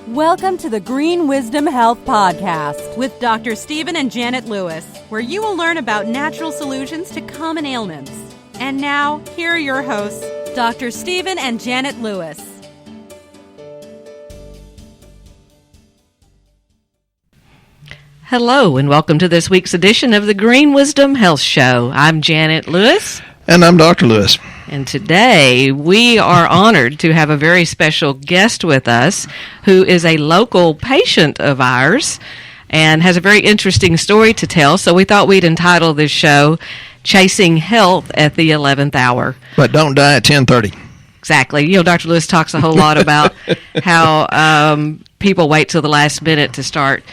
Welcome to the Green Wisdom Health Podcast with Dr. Stephen and Janet Lewis, where you will learn about natural solutions to common ailments. And now, here are your hosts, Dr. Stephen and Janet Lewis. Hello, and welcome to this week's edition of the Green Wisdom Health Show. I'm Janet Lewis. And I'm Dr. Lewis. And today we are honored to have a very special guest with us who is a local patient of ours and has a very interesting story to tell. So we thought we'd entitle this show, Chasing Health at the 11th Hour. But don't die at 10:30. Exactly. You know, Dr. Lewis talks a whole lot about how people wait till the last minute to start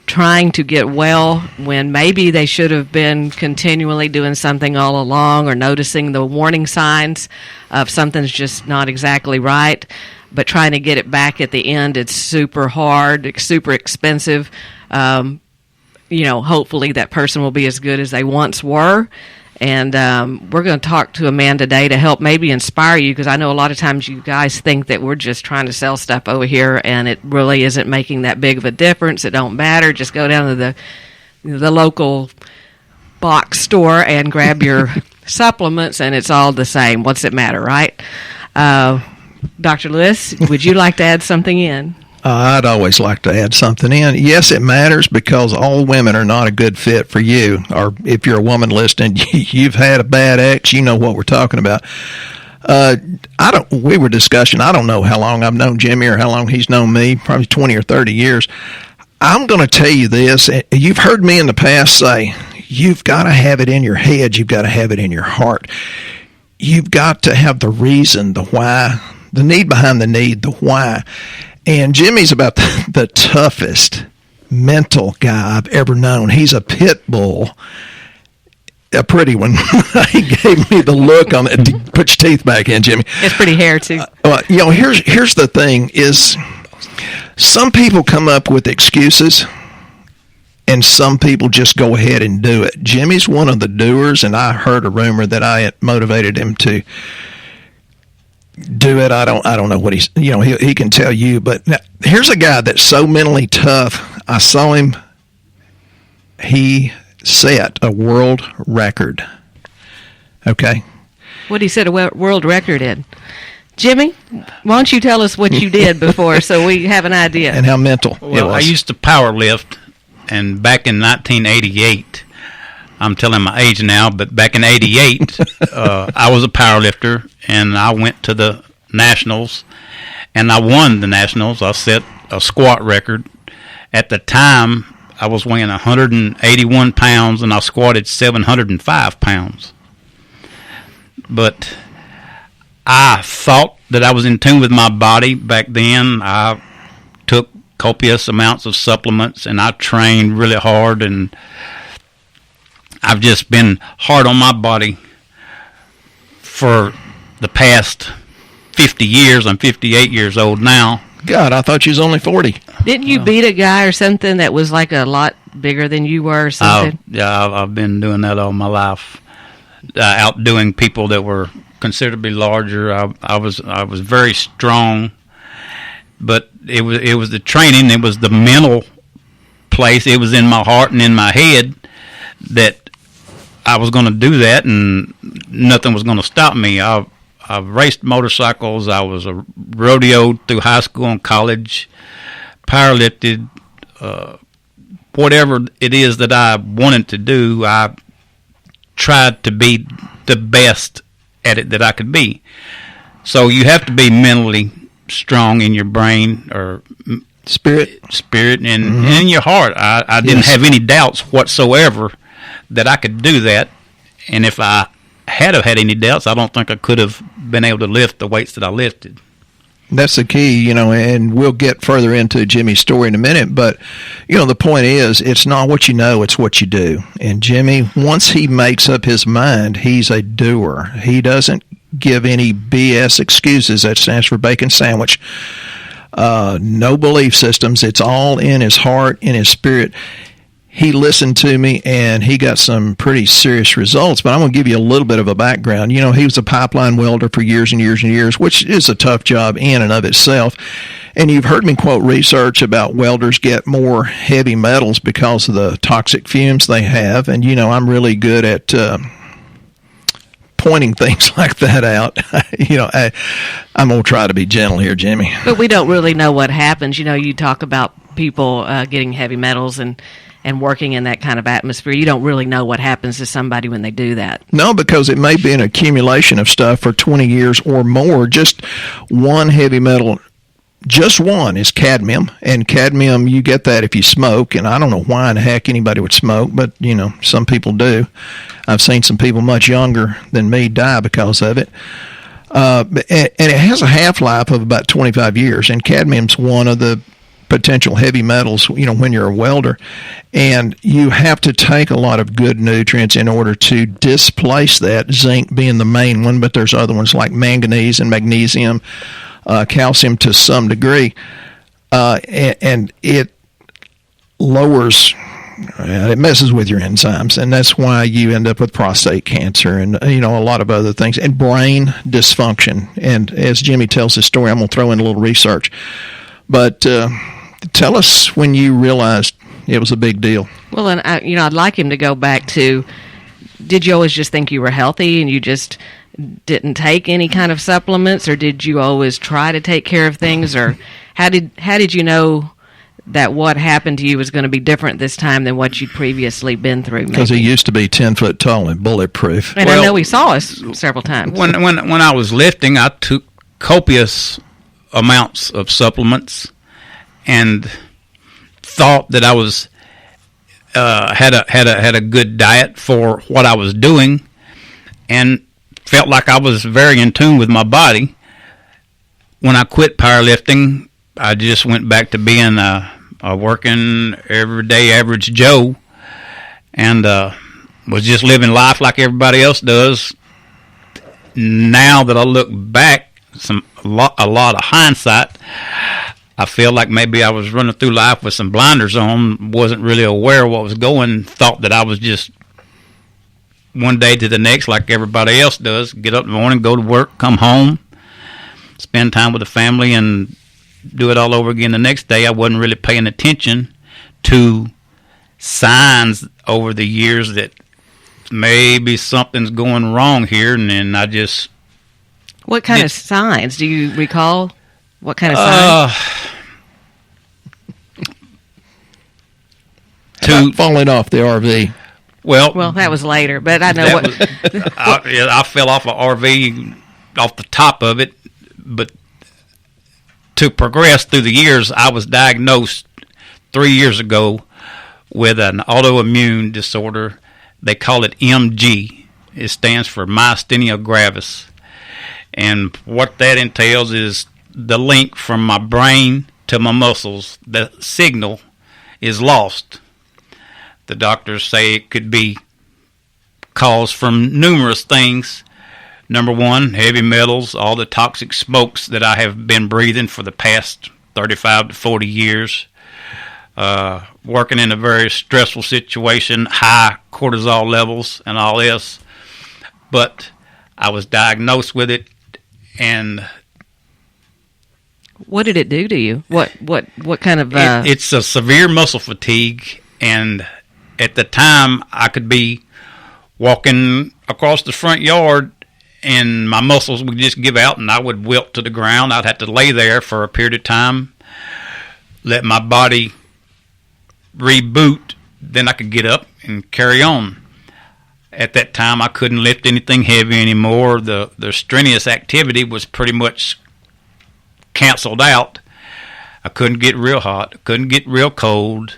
trying to get well when maybe they should have been continually doing something all along or noticing the warning signs of something's just not exactly right, but trying to get it back at the end, it's super hard, it's super expensive. Hopefully that person will be as good as they once were. And we're going to talk to a man today to help maybe inspire you, because I know a lot of times you guys think that we're just trying to sell stuff over here, and it really isn't making that big of a difference. It don't matter. Just go down to the local box store and grab your supplements, and it's all the same. What's it matter, right? Dr. Lewis, would you like to add something in? I'd always like to add something in. Yes, it matters because all women are not a good fit for you. Or if you're a woman listening, you've had a bad ex, you know what we're talking about. We were discussing, I don't know how long I've known Jimmy or how long he's known me, probably 20 or 30 years. I'm going to tell you this. You've heard me in the past say, you've got to have it in your head. You've got to have it in your heart. You've got to have the reason, the why, the need behind the need, the why. And Jimmy's about the toughest mental guy I've ever known. He's a pit bull, a pretty one. He gave me the look on it. Put your teeth back in, Jimmy. It's pretty hair, too. Here's the thing is some people come up with excuses, and some people just go ahead and do it. Jimmy's one of the doers, and I heard a rumor that I had motivated him to do it. I don't know what he can tell you, but now, here's a guy that's so mentally tough. I saw him. He set a world record. Okay. What he set a world record in? Jimmy, why don't you tell us what you did before so we have an idea? And how mental it was. I used to power lift, and back in 1988, I'm telling my age now, but back in 88, I was a power lifter, and I went to the Nationals, and I won the Nationals. I set a squat record. At the time, I was weighing 181 pounds, and I squatted 705 pounds. But I thought that I was in tune with my body back then. I took copious amounts of supplements, and I trained really hard, and I've just been hard on my body for the past 50 years. I'm 58 years old now. God, I thought you was only 40. Didn't you beat a guy or something that was like a lot bigger than you were or something? I've been doing that all my life, outdoing people that were considerably larger. I was very strong, but it was the training. It was the mental place. It was in my heart and in my head that I was going to do that, and nothing was going to stop me. I've raced motorcycles. I was a rodeoed through high school and college, powerlifted, whatever it is that I wanted to do. I tried to be the best at it that I could be. So you have to be mentally strong in your brain or spirit, and in your heart. I didn't have any doubts whatsoever that I could do that, and if I had any doubts, I don't think I could have been able to lift the weights that I lifted. That's the key, and we'll get further into Jimmy's story in a minute, but, the point is, it's not what you know, it's what you do. And Jimmy, once he makes up his mind, he's a doer. He doesn't give any BS excuses. That stands for bacon sandwich. No belief systems. It's all in his heart, in his spirit. he listened to me, and he got some pretty serious results. But I'm going to give you a little bit of a background. You know, he was a pipeline welder for years and years and years, which is a tough job in and of itself. And you've heard me quote research about welders get more heavy metals because of the toxic fumes they have. And, you know, I'm really good at pointing things like that out. You know, I'm going to try to be gentle here, Jimmy. But we don't really know what happens. You know, you talk about people getting heavy metals and working in that kind of atmosphere. You don't really know what happens to somebody when they do that. No, because it may be an accumulation of stuff for 20 years or more. Just one heavy metal, just one, is cadmium. And cadmium, you get that if you smoke. And I don't know why in the heck anybody would smoke, but, you know, some people do. I've seen some people much younger than me die because of it. And it has a half-life of about 25 years. And cadmium's one of the potential heavy metals, you know, when you're a welder, and you have to take a lot of good nutrients in order to displace that, zinc being the main one, but there's other ones like manganese and magnesium, calcium to some degree, and it lowers, it messes with your enzymes, and that's why you end up with prostate cancer and, you know, a lot of other things, and brain dysfunction. And as Jimmy tells his story, I'm going to throw in a little research, but tell us when you realized it was a big deal. Well, and I'd like him to go back to, did you always just think you were healthy and you just didn't take any kind of supplements, or did you always try to take care of things, or how did you know that what happened to you was going to be different this time than what you'd previously been through? Because he used to be 10 foot tall and bulletproof. And I know he saw us several times. When I was lifting, I took copious amounts of supplements and thought that I was had a good diet for what I was doing, and felt like I was very in tune with my body. When I quit powerlifting, I just went back to being a working everyday average Joe, and was just living life like everybody else does. Now that I look back, a lot of hindsight, I feel like maybe I was running through life with some blinders on, wasn't really aware of what was going, thought that I was just one day to the next like everybody else does, get up in the morning, go to work, come home, spend time with the family, and do it all over again the next day. I wasn't really paying attention to signs over the years that maybe something's going wrong here, and then I just... What kind of signs? Do you recall? What kind of signs? Falling off the RV. Well, that was later, but I know what... I fell off an RV off the top of it, but to progress through the years, I was diagnosed 3 years ago with an autoimmune disorder. They call it MG. It stands for myasthenia gravis. And what that entails is the link from my brain to my muscles. The signal is lost. The doctors say it could be caused from numerous things. Number one, heavy metals, all the toxic smokes that I have been breathing for the past 35 to 40 years. Working in a very stressful situation, high cortisol levels and all this. But I was diagnosed with it, and... What did it do to you? What kind of... It's a severe muscle fatigue, and at the time I could be walking across the front yard and my muscles would just give out and I would wilt to the ground. I'd have to lay there for a period of time, let my body reboot, then I could get up and carry on. At that time, I couldn't lift anything heavy anymore. The strenuous activity was pretty much canceled out. I couldn't get real hot, couldn't get real cold,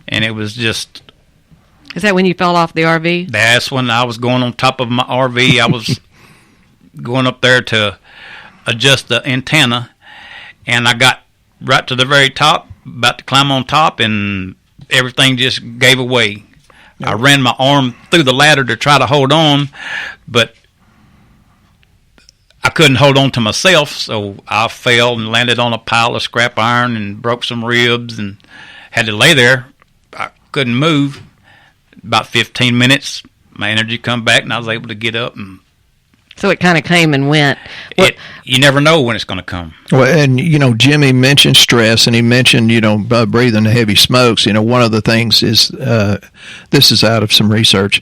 and it was just... Is that when you fell off the RV? That's when I was going on top of my RV. I was going up there to adjust the antenna, and I got right to the very top, about to climb on top, and everything just gave away. I ran my arm through the ladder to try to hold on, but I couldn't hold on to myself, so I fell and landed on a pile of scrap iron and broke some ribs and had to lay there. I couldn't move. About 15 minutes, my energy come back, and I was able to get up. And so it kind of came and went. You never know when it's going to come. Well, and, Jimmy mentioned stress, and he mentioned, breathing the heavy smokes. One of the things is, this is out of some research,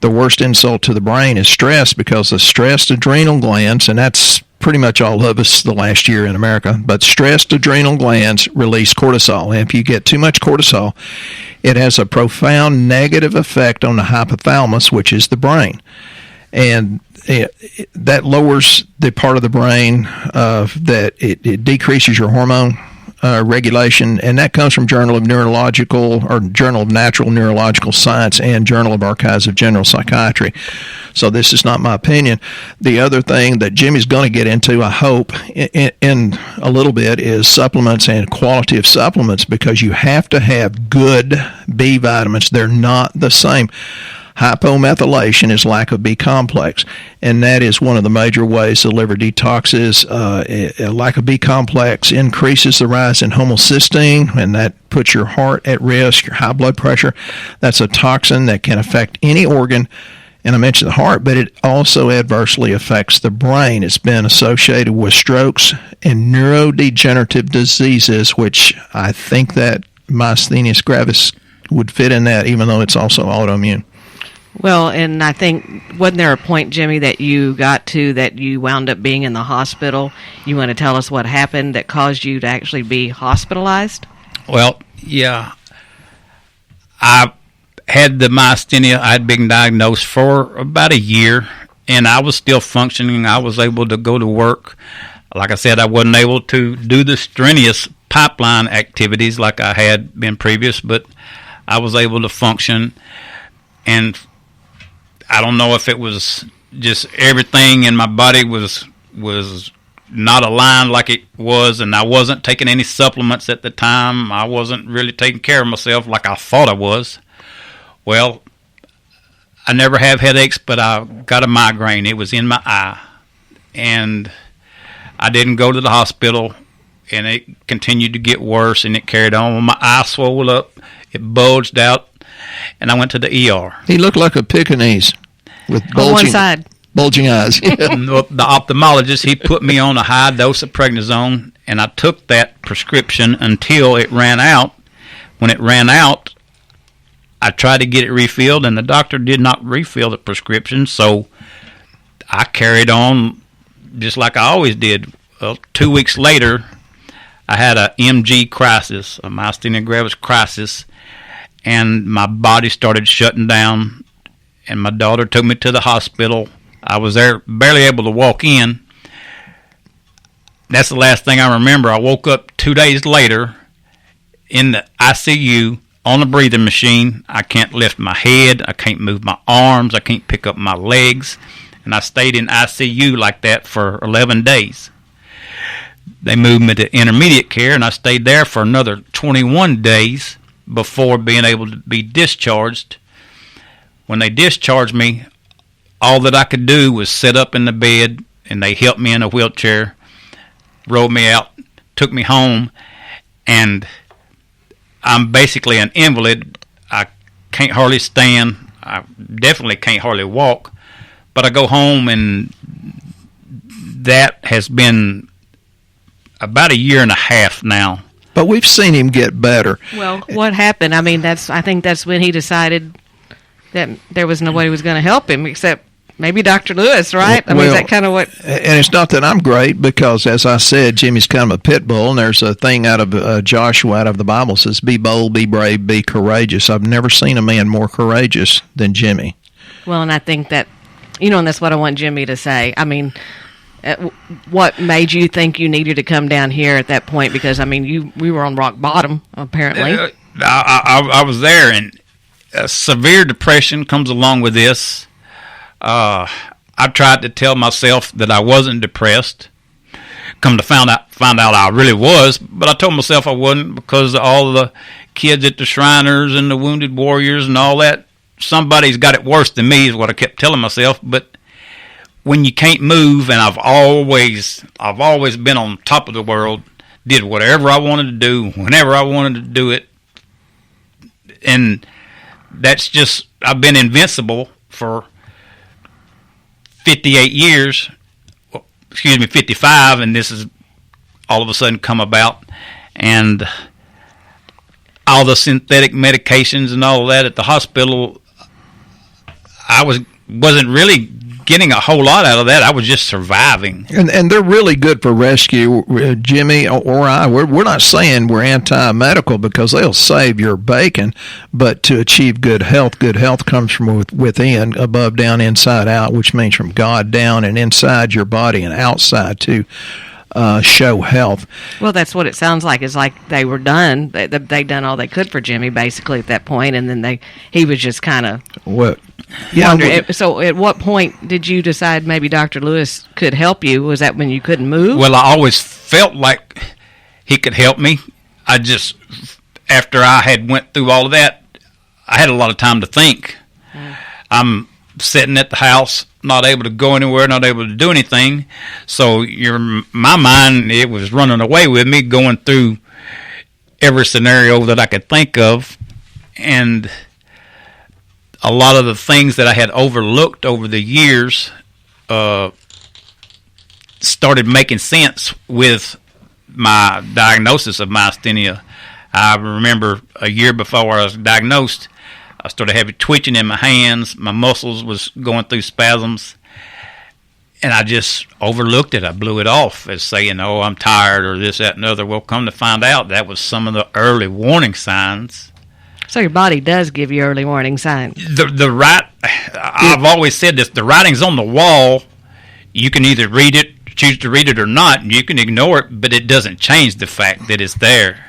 the worst insult to the brain is stress, because the stressed adrenal glands, and that's pretty much all of us the last year in America, but stressed adrenal glands release cortisol. And if you get too much cortisol, it has a profound negative effect on the hypothalamus, which is the brain. And that lowers the part of the brain that it decreases your hormone regulation, and that comes from Journal of Natural Neurological Science and Journal of Archives of General Psychiatry. So this is not my opinion. The other thing that Jimmy's going to get into, I hope, in a little bit, is supplements and quality of supplements, because you have to have good B vitamins. They're not the same. Hypomethylation is lack of B complex, and that is one of the major ways the liver detoxes. A lack of B complex increases the rise in homocysteine, and that puts your heart at risk, your high blood pressure. That's a toxin that can affect any organ, and I mentioned the heart, but it also adversely affects the brain. It's been associated with strokes and neurodegenerative diseases, which I think that myasthenia gravis would fit in that, even though it's also autoimmune. Well, and I think, wasn't there a point, Jimmy, that you got to that you wound up being in the hospital? You want to tell us what happened that caused you to actually be hospitalized? Well, yeah. I had the myasthenia. I had been diagnosed for about a year, and I was still functioning. I was able to go to work. Like I said, I wasn't able to do the strenuous pipeline activities like I had been previous, but I was able to function. And I don't know if it was just everything in my body was not aligned like it was, and I wasn't taking any supplements at the time. I wasn't really taking care of myself like I thought I was. Well, I never have headaches, but I got a migraine. It was in my eye, and I didn't go to the hospital, and it continued to get worse, and it carried on. My eye swelled up, it bulged out, and I went to the ER. He looked like a Pekingese with on one side. Bulging eyes. The ophthalmologist, he put me on a high dose of prednisone, and I took that prescription until it ran out. When it ran out, I tried to get it refilled, and the doctor did not refill the prescription, so I carried on just like I always did. Well, 2 weeks later, I had a MG crisis, a myasthenia gravis crisis, and my body started shutting down, and my daughter took me to the hospital. I was there barely able to walk in. That's the last thing I remember. I woke up 2 days later in the ICU on a breathing machine. I can't lift my head. I can't move my arms. I can't pick up my legs. And I stayed in ICU like that for 11 days. They moved me to intermediate care, and I stayed there for another 21 days before being able to be discharged. When they discharged me, all that I could do was sit up in the bed, and they helped me in a wheelchair, rolled me out, took me home, and I'm basically an invalid. I can't hardly stand. I definitely can't hardly walk, but I go home, and that has been about a year and a half now. But we've seen him get better. Well, what happened? I mean, I think that's when he decided that there was no way he was going to help him except maybe Dr. Lewis, right? I mean, is that kind of what... And it's not that I'm great, because, as I said, Jimmy's kind of a pit bull, and there's a thing out of Joshua, out of the Bible, says, be bold, be brave, be courageous. I've never seen a man more courageous than Jimmy. Well, and I think that, and that's what I want Jimmy to say. I mean, what made you think you needed to come down here at that point? Because, I mean, we were on rock bottom, apparently. I was there, and severe depression comes along with this. I tried to tell myself that I wasn't depressed. Come to find out I really was, but I told myself I wasn't, because of all the kids at the Shriners and the Wounded Warriors and all that. Somebody's got it worse than me is what I kept telling myself. But when you can't move, and I've always been on top of the world, did whatever I wanted to do, whenever I wanted to do it. and that's just, I've been invincible for 58 years, 55, and this has all of a sudden come about, and all the synthetic medications and all of that at the hospital, I wasn't really getting a whole lot out of that. I was just surviving. And they're really good for rescue, Jimmy or I. We're not saying we're anti-medical because they'll save your bacon, but to achieve good health comes from within, above, down, inside, out, which means from God down and inside your body and outside to show health. Well, that's what it sounds like. It's like they were done. They done all they could for Jimmy, basically, at that point, and then he was just kind of wondering. So at what point did you decide maybe Dr. Lewis could help you? Was that when you couldn't move? Well, I always felt like he could help me. I just, after I had went through all of that, I had a lot of time to think. I'm sitting at the house, not able to go anywhere, not able to do anything. So my mind, it was running away with me, going through every scenario that I could think of. And a lot of the things that I had overlooked over the years started making sense with my diagnosis of myasthenia. I remember a year before I was diagnosed, I started having twitching in my hands. My muscles was going through spasms. And I just overlooked it. I blew it off as saying, oh, I'm tired or this, that, and the other. Well, come to find out, that was some of the early warning signs. So your body does give you early warning signs. I've always said this, the writing's on the wall. You can either read it, choose to read it or not, and you can ignore it, but it doesn't change the fact that it's there.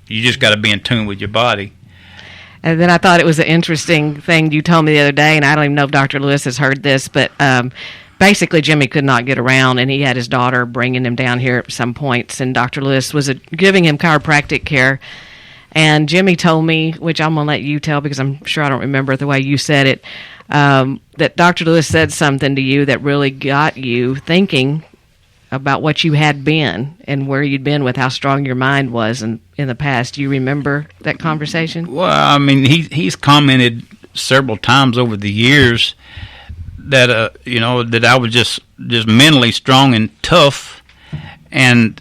You just got to be in tune with your body. And then I thought it was an interesting thing you told me the other day, and I don't even know if Dr. Lewis has heard this, but basically Jimmy could not get around, and he had his daughter bringing him down here at some points, and Dr. Lewis was giving him chiropractic care. And Jimmy told me, which I'm going to let you tell because I'm sure I don't remember the way you said it, that Dr. Lewis said something to you that really got you thinking about what you had been and where you'd been with how strong your mind was in the past. Do you remember that conversation? Well, I mean, he's commented several times over the years that that I was just mentally strong and tough, and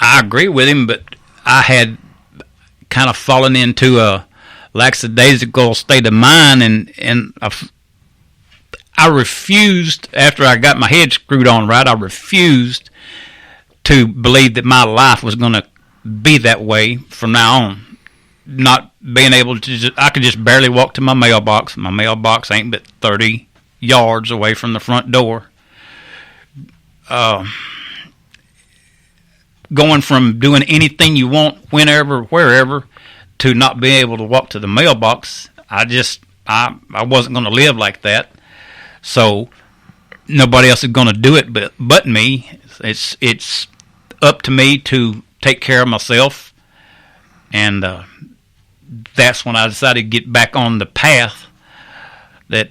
I agree with him, but I had kind of fallen into a lackadaisical state of mind, and I refused, after I got my head screwed on right, I refused to believe that my life was going to be that way from now on. Not being able to I could just barely walk to my mailbox. My mailbox ain't but 30 yards away from the front door. Going from doing anything you want, whenever, wherever, to not being able to walk to the mailbox, I wasn't going to live like that. So nobody else is going to do it but me. It's up to me to take care of myself, and that's when I decided to get back on the path that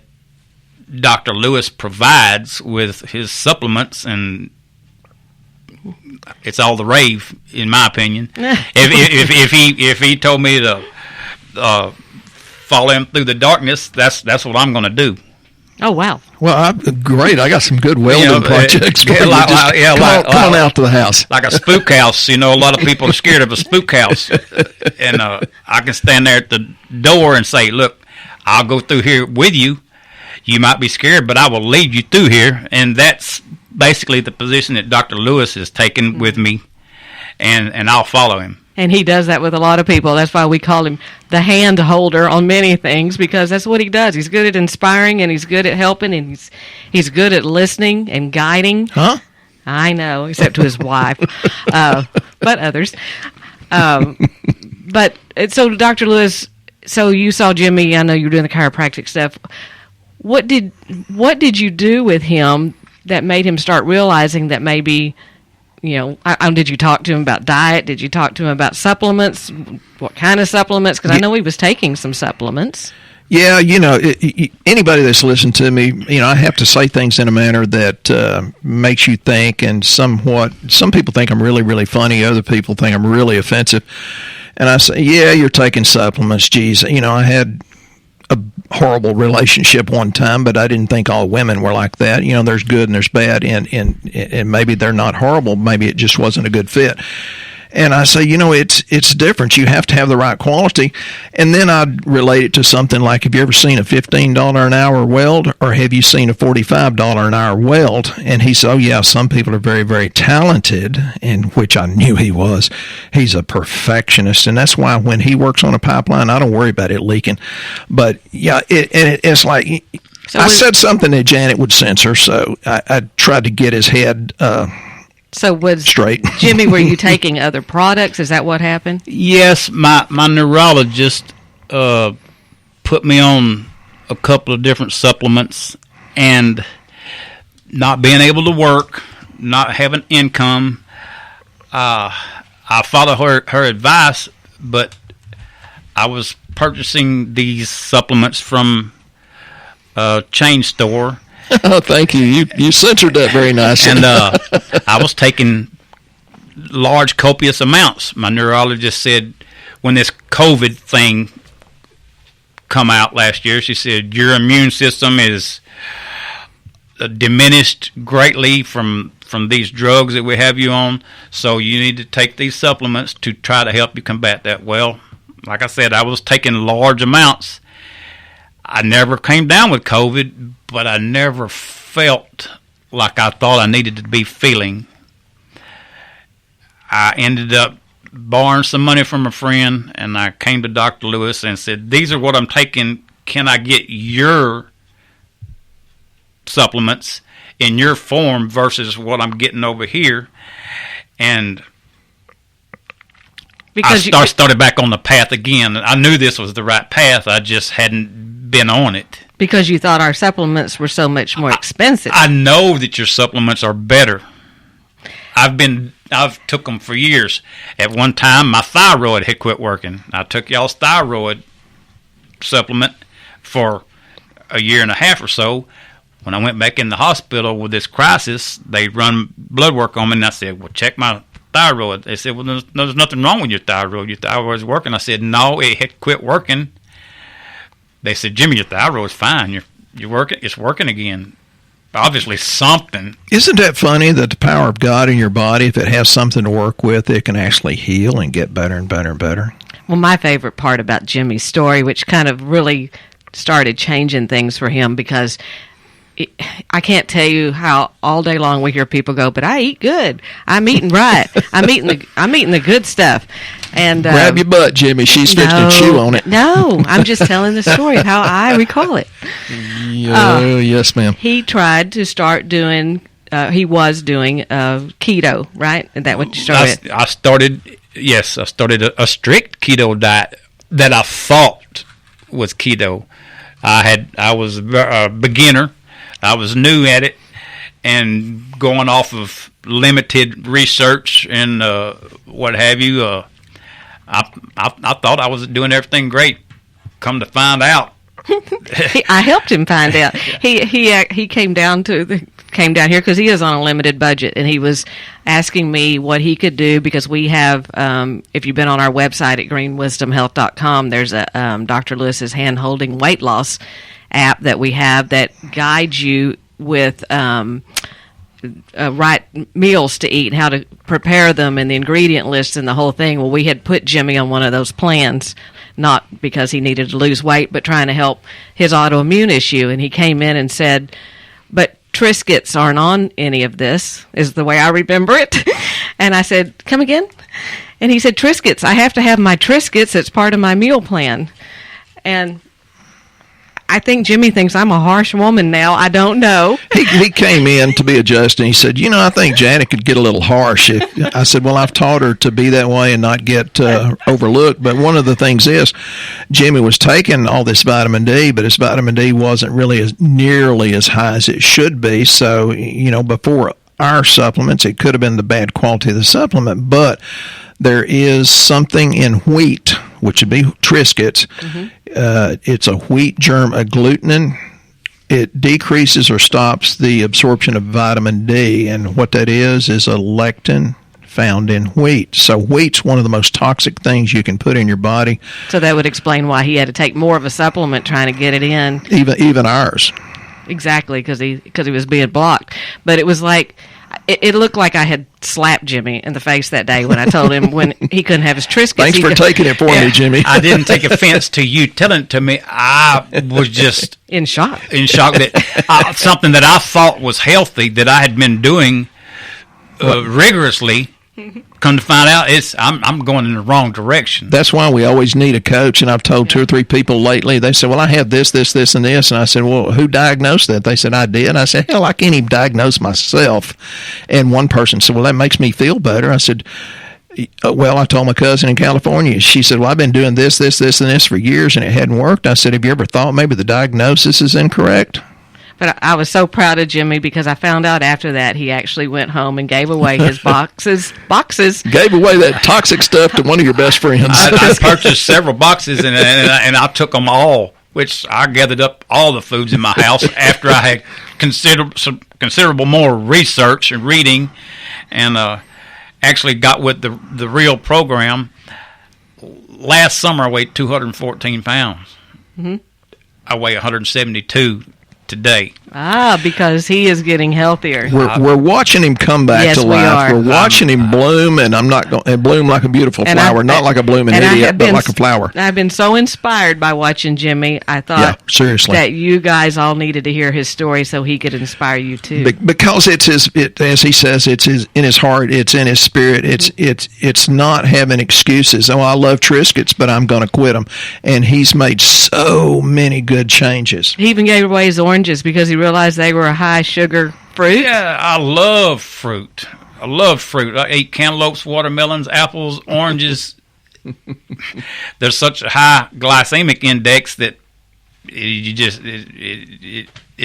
Dr. Lewis provides with his supplements, and it's all the rave, in my opinion. if he told me to follow him through the darkness, that's what I'm going to do. Oh, wow. Well, great. I got some good welding projects. Come on out to the house. Like a spook house. A lot of people are scared of a spook house. And I can stand there at the door and say, look, I'll go through here with you. You might be scared, but I will lead you through here. And that's basically the position that Dr. Lewis has taken with me, and I'll follow him. And he does that with a lot of people. That's why we call him the hand holder on many things, because that's what he does. He's good at inspiring, and he's good at helping, and he's good at listening and guiding. Huh? I know, except to his wife, but others. But so, Dr. Lewis, so you saw Jimmy. I know you were doing the chiropractic stuff. What did you do with him that made him start realizing that maybe, did you talk to him about diet? Did you talk to him about supplements? What kind of supplements? Because I know he was taking some supplements. Yeah, anybody that's listened to me, I have to say things in a manner that makes you think, and some people think I'm really, really funny. Other people think I'm really offensive. And I say, yeah, you're taking supplements. Geez, I had a horrible relationship one time, but I didn't think all women were like that. There's good and there's bad, and maybe they're not horrible. Maybe it just wasn't a good fit. And I say, it's different. You have to have the right quality. And then I'd relate it to something like, have you ever seen a $15 an hour weld, or have you seen a $45 an hour weld? And he said, oh, yeah, some people are very, very talented, and which I knew he was. He's a perfectionist, and that's why when he works on a pipeline, I don't worry about it leaking. But, yeah, it's like I said something that Janet would censor, so I tried to get his head So was straight. Jimmy, were you taking other products? Is that what happened? Yes, my neurologist put me on a couple of different supplements, and not being able to work, not having income, I followed her advice, but I was purchasing these supplements from a chain store. Oh, thank you. You censored that very nicely. And I was taking large, copious amounts. My neurologist said when this COVID thing come out last year, she said, your immune system is diminished greatly from these drugs that we have you on, so you need to take these supplements to try to help you combat that. Well, like I said, I was taking large amounts. I never came down with COVID, but I never felt like I thought I needed to be feeling. I ended up borrowing some money from a friend, and I came to Dr. Lewis and said, these are what I'm taking. Can I get your supplements in your form versus what I'm getting over here? And because I started back on the path again. I knew this was the right path. I just hadn't been on it. Because you thought our supplements were so much more expensive. I know that your supplements are better. I've took them for years. At one time, my thyroid had quit working. I took y'all's thyroid supplement for a year and a half or so. When I went back in the hospital with this crisis, they run blood work on me, and I said, well, check my thyroid. They said, well, there's nothing wrong with your thyroid. Your thyroid's working. I said, no, it had quit working. They said, Jimmy, your thyroid's fine. You're working. It's working again. Obviously, something. Isn't that funny that the power of God in your body, if it has something to work with, it can actually heal and get better and better and better? Well, my favorite part about Jimmy's story, which kind of really started changing things for him, because I can't tell you how all day long we hear people go, but I eat good. I'm eating right. I'm eating the good stuff. And grab your butt, Jimmy. She's fixing to chew on it. No, I'm just telling the story of how I recall it. Yes, ma'am. He tried to start doing. He was doing keto, right? Is that what you started? I started a strict keto diet that I thought was keto. I was a beginner. I was new at it, and going off of limited research and what have you, I thought I was doing everything great. Come to find out, I helped him find out. He came down here because he is on a limited budget, and he was asking me what he could do, because we have, if you've been on our website at greenwisdomhealth.com, there's a Dr. Lewis's hand-holding weight loss app that we have that guides you with right meals to eat, how to prepare them, and the ingredient list and the whole thing. Well, we had put Jimmy on one of those plans, not because he needed to lose weight, but trying to help his autoimmune issue. And he came in and said, but Triscuits aren't on any of this, is the way I remember it. And I said, come again? And he said, Triscuits. I have to have my Triscuits. It's part of my meal plan. And I think Jimmy thinks I'm a harsh woman now. I don't know. He came in to be adjusted, and he said, I think Janet could get a little harsh. I said, well, I've taught her to be that way and not get overlooked. But one of the things is, Jimmy was taking all this vitamin D, but his vitamin D wasn't really nearly as high as it should be. So, before our supplements, it could have been the bad quality of the supplement. But there is something in wheat which would be Triscuits. It's a wheat germ agglutinin. It decreases or stops the absorption of vitamin D, and what that is a lectin found in wheat. So wheat's one of the most toxic things you can put in your body. So that would explain why he had to take more of a supplement trying to get it in. Even ours. Exactly, because he was being blocked. But it was like, it looked like I had slapped Jimmy in the face that day when I told him when he couldn't have his Triscuits. Thanks for taking it for me, Jimmy. I didn't take offense to you telling it to me. I was just in shock that something that I thought was healthy that I had been doing rigorously. Come to find out, I'm going in the wrong direction. That's why we always need a coach, and I've told 2 or 3 people lately, they said, well, I have this, and this, and I said, well, who diagnosed that? They said, I did. And I said, hell, I can't even diagnose myself. And one person said, well, that makes me feel better. I said, well, I told my cousin in California. She said, well, I've been doing this, and this for years, and it hadn't worked. I said, have you ever thought maybe the diagnosis is incorrect? But I was so proud of Jimmy because I found out after that he actually went home and gave away his boxes. Gave away that toxic stuff to one of your best friends. I purchased several boxes and I took them all, which I gathered up all the foods in my house after I had considerable more research and reading, and actually got with the real program. Last summer I weighed 214 pounds. Mm-hmm. I weigh 172 today. Because he is getting healthier. We're watching him come back to life. We're watching him bloom, and I'm not going and bloom like a beautiful flower, not like a blooming idiot, but like a flower. I've been so inspired by watching Jimmy. I thought seriously that you guys all needed to hear his story so he could inspire you too. Because it's as he says, it's in his heart, it's in his spirit. It's not having excuses. Oh, I love Triscuits, but I'm going to quit them. And he's made so many good changes. He even gave away his oranges because he realized they were a high sugar fruit. Yeah, I love fruit. I eat cantaloupes, watermelons, apples, oranges. There's such a high glycemic index that it's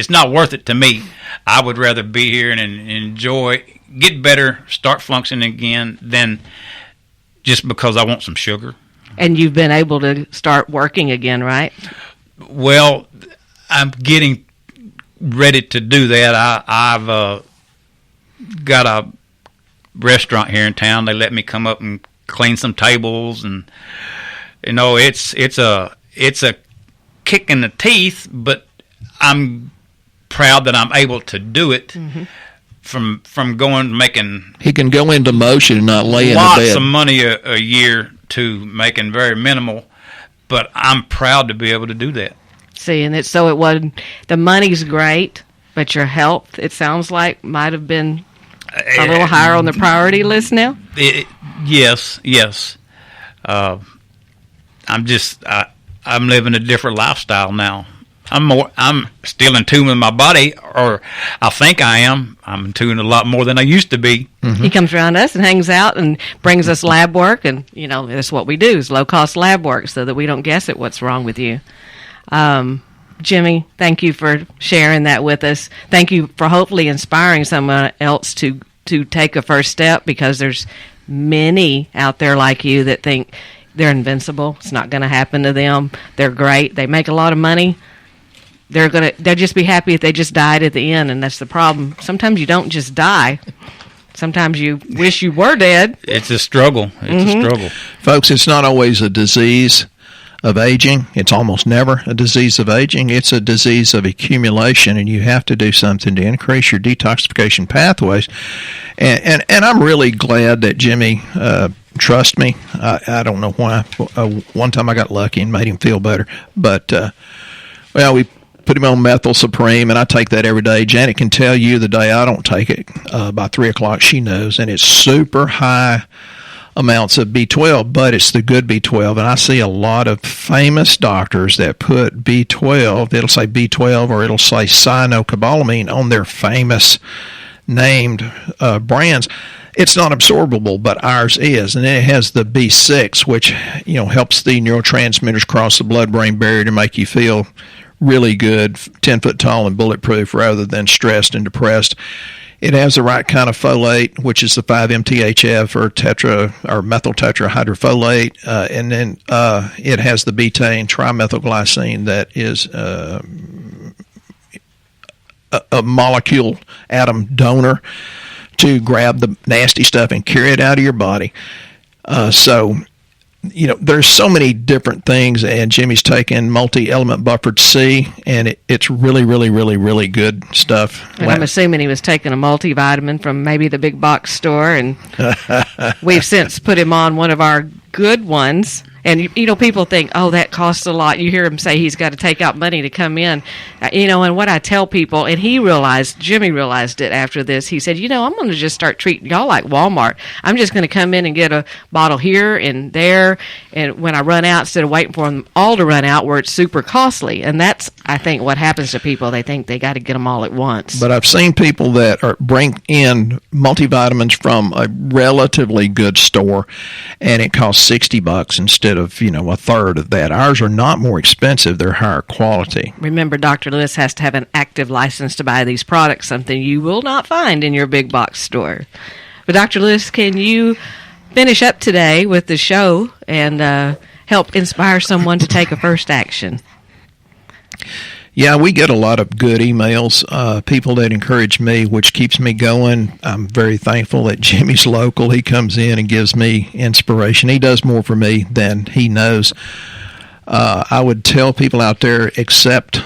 not worth it to me. I would rather be here and enjoy, get better, start functioning again than just because I want some sugar. And you've been able to start working again, right? Well, I'm getting ready to do that. I've got a restaurant here in town. They let me come up and clean some tables, and it's a kick in the teeth, but I'm proud that I'm able to do it. Mm-hmm. From making he can go into motion and not lay in the bed. Lots of money a year to making very minimal, but I'm proud to be able to do that. See, and it wasn't, the money's great, but your health, it sounds like, might have been a little higher on the priority list now? Yes. I'm living a different lifestyle now. I'm still in tune with my body, or I think I am. I'm in tune a lot more than I used to be. Mm-hmm. He comes around us and hangs out and brings us lab work, and that's what we do, is low-cost lab work so that we don't guess at what's wrong with you. Jimmy, thank you for sharing that with us. Thank you for hopefully inspiring someone else to take a first step, because there's many out there like you that think they're invincible. It's not going to happen to them. They're great. They make a lot of money. They'll just be happy if they just died at the end, and that's the problem. Sometimes you don't just die. Sometimes you wish you were dead. It's a struggle. It's a struggle. Folks, it's not always a disease of aging. It's almost never a disease of aging. It's a disease of accumulation, and you have to do something to increase your detoxification pathways. And I'm really glad that Jimmy trusts me. I don't know why. One time I got lucky and made him feel better. But, we put him on Methyl Supreme, and I take that every day. Janet can tell you the day I don't take it. By 3 o'clock, she knows. And it's super high amounts of B12, but it's the good B12. And I see a lot of famous doctors that put B12, it'll say B12 or it'll say cyanocobalamin on their famous named brands. It's not absorbable, but ours is. And then it has the B6, which helps the neurotransmitters cross the blood-brain barrier to make you feel really good, 10 foot tall and bulletproof rather than stressed and depressed. It has the right kind of folate, which is the 5-MTHF or methyl tetrahydrofolate, and then it has the betaine trimethylglycine that is a molecule atom donor to grab the nasty stuff and carry it out of your body. There's so many different things, and Jimmy's taken multi-element buffered C, and it's really, really, really, really good stuff. And I'm assuming he was taking a multivitamin from maybe the big box store, and we've since put him on one of our good ones. And, people think, oh, that costs a lot. You hear him say he's got to take out money to come in. And what I tell people, and Jimmy realized it after this, he said, I'm going to just start treating y'all like Walmart. I'm just going to come in and get a bottle here and there. And when I run out, instead of waiting for them all to run out where it's super costly. And that's, I think, what happens to people. They think they got to get them all at once. But I've seen people that bring in multivitamins from a relatively good store, and it costs $60 instead of a third of that. Ours are not more expensive, they're higher quality. Remember, Dr. Lewis has to have an active license to buy these products, something you will not find in your big box store. But Dr. Lewis, can you finish up today with the show and help inspire someone to take a first action? Yeah, we get a lot of good emails, people that encourage me, which keeps me going. I'm very thankful that Jimmy's local. He comes in and gives me inspiration. He does more for me than he knows. I would tell people out there, accept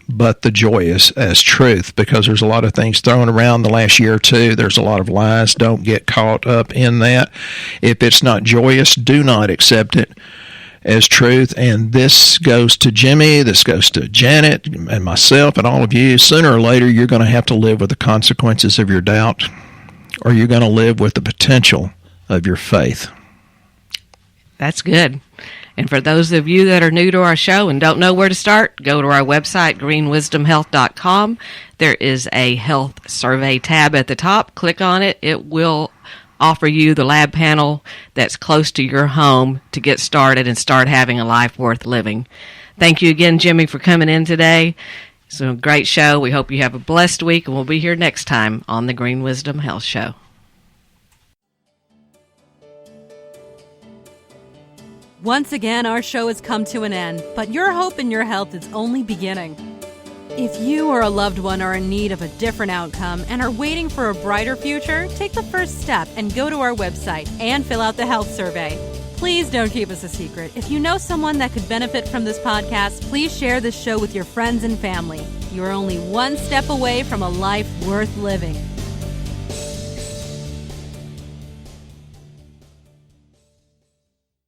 but the joy as truth, because there's a lot of things thrown around the last year or two. There's a lot of lies. Don't get caught up in that. If it's not joyous, do not accept it as truth. And this goes to Jimmy, this goes to Janet and myself and all of you. Sooner or later, you're going to have to live with the consequences of your doubt, or you're going to live with the potential of your faith. That's good. And for those of you that are new to our show and don't know where to start, go to our website, greenwisdomhealth.com. There is a health survey tab at the top. Click on it. It will offer you the lab panel that's close to your home to get started and start having a life worth living. Thank you again, Jimmy, for coming in today. It's a great show. We hope you have a blessed week, and we'll be here next time on the Green Wisdom Health Show. Once again, our show has come to an end, but your hope in your health is only beginning. If you or a loved one are in need of a different outcome and are waiting for a brighter future, take the first step and go to our website and fill out the health survey. Please don't keep us a secret. If you know someone that could benefit from this podcast, please share this show with your friends and family. You are only one step away from a life worth living.